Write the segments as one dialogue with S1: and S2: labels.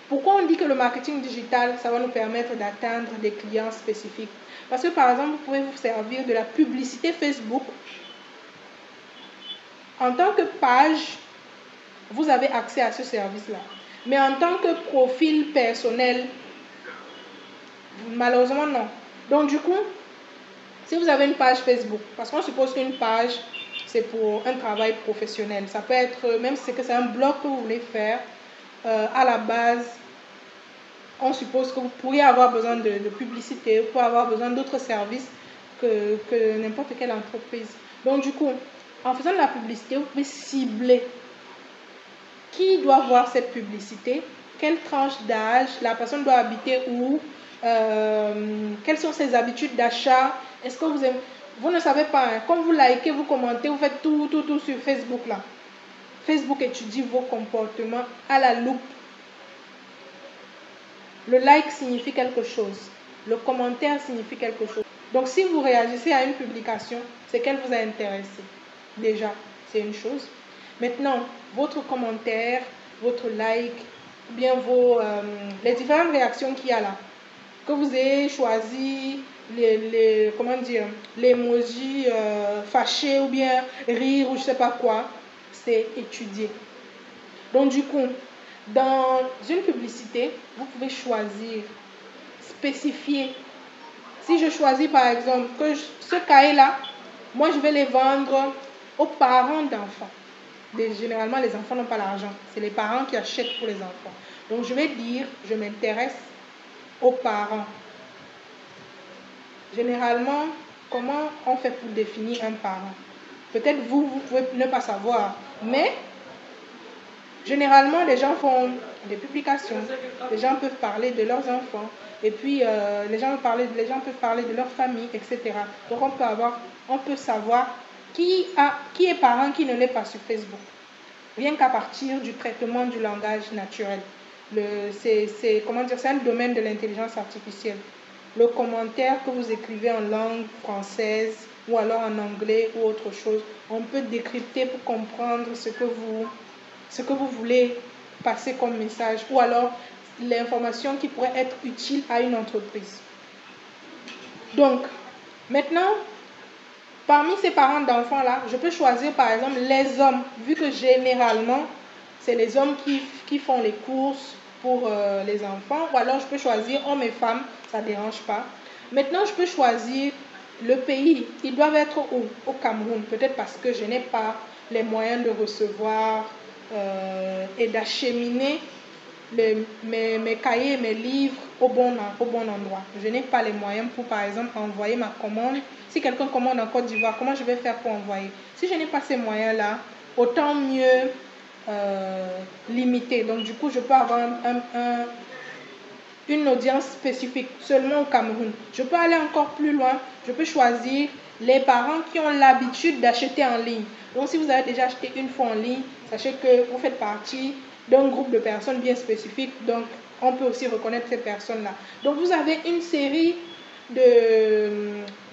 S1: Pourquoi on dit que le marketing digital, ça va nous permettre d'atteindre des clients spécifiques? Parce que par exemple, vous pouvez vous servir de la publicité Facebook. En tant que page, vous avez accès à ce service-là. Mais en tant que profil personnel, malheureusement non. Donc du coup, si vous avez une page Facebook, parce qu'on suppose qu'une page, c'est pour un travail professionnel. Ça peut être, même si c'est un blog que vous voulez faire, à la base, on suppose que vous pourriez avoir besoin de publicité, vous pouvez avoir besoin d'autres services que n'importe quelle entreprise. Donc du coup, en faisant de la publicité, vous pouvez cibler qui doit voir cette publicité, quelle tranche d'âge, la personne doit habiter où, quelles sont ses habitudes d'achat, est-ce que vous aimez... Vous ne savez pas, hein, quand vous likez, vous commentez, vous faites tout sur Facebook là. Facebook étudie vos comportements à la loupe. Le like signifie quelque chose. Le commentaire signifie quelque chose. Donc si vous réagissez à une publication, c'est qu'elle vous a intéressé. Déjà, c'est une chose. Maintenant, votre commentaire, votre like, ou bien les différentes réactions qu'il y a là, que vous ayez choisi l'emoji fâché ou bien rire ou je ne sais pas quoi, c'est étudié. Donc du coup, dans une publicité, vous pouvez choisir, spécifier. Si je choisis par exemple que ce cahier-là, moi je vais les vendre aux parents d'enfants. Généralement, les enfants n'ont pas l'argent. C'est les parents qui achètent pour les enfants. Donc je vais dire, je m'intéresse aux parents. Généralement, comment on fait pour définir un parent? Peut-être vous pouvez ne pas savoir, mais généralement, les gens font des publications, les gens peuvent parler de leurs enfants, et puis les gens peuvent parler de leur famille, etc. Donc on peut savoir qui est parent, qui ne l'est pas sur Facebook, rien qu'à partir du traitement du langage naturel. C'est un domaine de l'intelligence artificielle. Le commentaire que vous écrivez en langue française ou alors en anglais ou autre chose, on peut décrypter pour comprendre ce que vous voulez passer comme message ou alors l'information qui pourrait être utile à une entreprise. Donc, maintenant, parmi ces parents d'enfants-là, je peux choisir par exemple les hommes, vu que généralement, c'est les hommes qui font les courses pour les enfants, ou alors je peux choisir hommes et femmes, ça ne dérange pas. Maintenant, je peux choisir le pays. Ils doivent être où? Au Cameroun, peut-être parce que je n'ai pas les moyens de recevoir et d'acheminer mes cahiers, mes livres au bon endroit. Je n'ai pas les moyens pour, par exemple, envoyer ma commande. Si quelqu'un commande en Côte d'Ivoire, comment je vais faire pour envoyer? Si je n'ai pas ces moyens-là, autant mieux limiter. Donc, du coup, je peux avoir une audience spécifique seulement au Cameroun. Je peux aller encore plus loin. Je peux choisir les parents qui ont l'habitude d'acheter en ligne. Donc, si vous avez déjà acheté une fois en ligne, sachez que vous faites partie d'un groupe de personnes bien spécifiques. Donc, on peut aussi reconnaître ces personnes-là. Donc, vous avez une série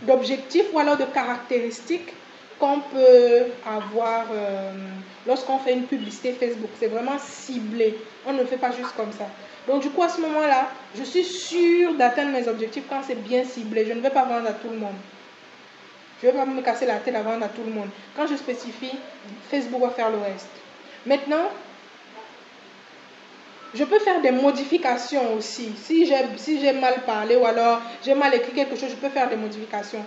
S1: d'objectifs ou alors de caractéristiques qu'on peut avoir lorsqu'on fait une publicité Facebook. C'est vraiment ciblé. On ne le fait pas juste comme ça. Donc, du coup, à ce moment-là, je suis sûre d'atteindre mes objectifs quand c'est bien ciblé. Je ne vais pas vendre à tout le monde. Je ne vais pas me casser la tête à vendre à tout le monde. Quand je spécifie, Facebook va faire le reste. Maintenant, je peux faire des modifications aussi. Si j'ai mal parlé ou alors j'ai mal écrit quelque chose, je peux faire des modifications.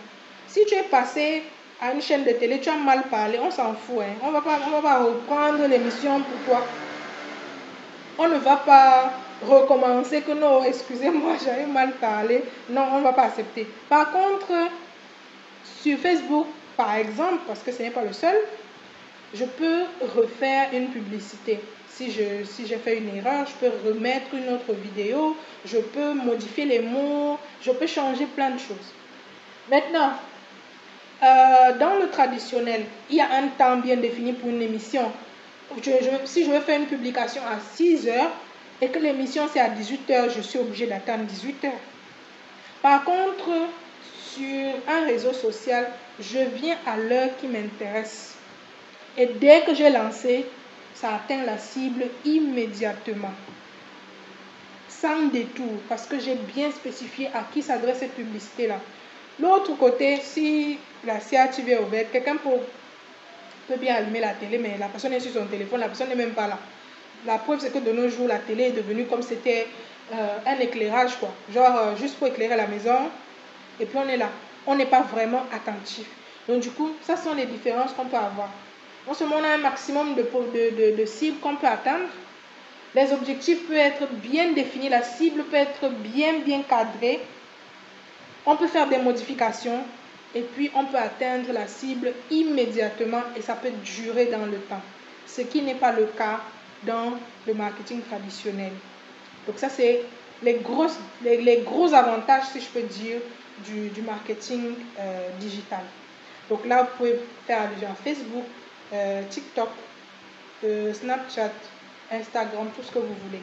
S1: Si tu es passé à une chaîne de télé, tu as mal parlé, on s'en fout. Hein. On ne va pas reprendre l'émission pour toi. On ne va pas recommencer que non, excusez-moi, j'avais mal parlé. Non, on ne va pas accepter. Par contre, sur Facebook, par exemple, parce que ce n'est pas le seul, je peux refaire une publicité. Si j'ai fait une erreur, je peux remettre une autre vidéo, je peux modifier les mots, je peux changer plein de choses. Maintenant, dans le traditionnel, il y a un temps bien défini pour une émission. Si je veux faire une publication à 6 heures et que l'émission c'est à 18 heures, je suis obligée d'attendre 18 heures. Par contre, sur un réseau social, je viens à l'heure qui m'intéresse. Et dès que j'ai lancé, ça atteint la cible immédiatement. sans détour parce que j'ai bien spécifié à qui s'adresse cette publicité-là. L'autre côté, si la CRTV est ouverte, quelqu'un peut bien allumer la télé, mais la personne est sur son téléphone, la personne n'est même pas là. La preuve, c'est que de nos jours, la télé est devenue comme c'était un éclairage, quoi. Genre, juste pour éclairer la maison, et puis on est là. On n'est pas vraiment attentif. Donc, du coup, ça sont les différences qu'on peut avoir. Non seulement on a un maximum de cibles qu'on peut atteindre, les objectifs peuvent être bien définis, la cible peut être bien cadrée, on peut faire des modifications, et puis on peut atteindre la cible immédiatement et ça peut durer dans le temps. Ce qui n'est pas le cas dans le marketing traditionnel. Donc ça, c'est les gros avantages, si je peux dire, du marketing digital. Donc là, vous pouvez faire allusion à Facebook, TikTok, Snapchat, Instagram, tout ce que vous voulez.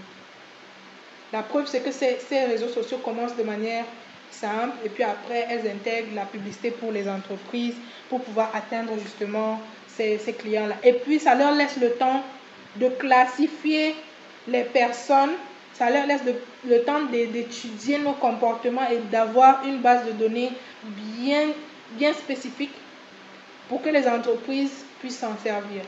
S1: La preuve, c'est que ces réseaux sociaux commencent de manière simple et puis après, elles intègrent la publicité pour les entreprises pour pouvoir atteindre justement ces clients-là. Et puis, ça leur laisse le temps de classifier les personnes, ça leur laisse le temps d'étudier nos comportements et d'avoir une base de données bien spécifique pour que les entreprises puissent s'en servir.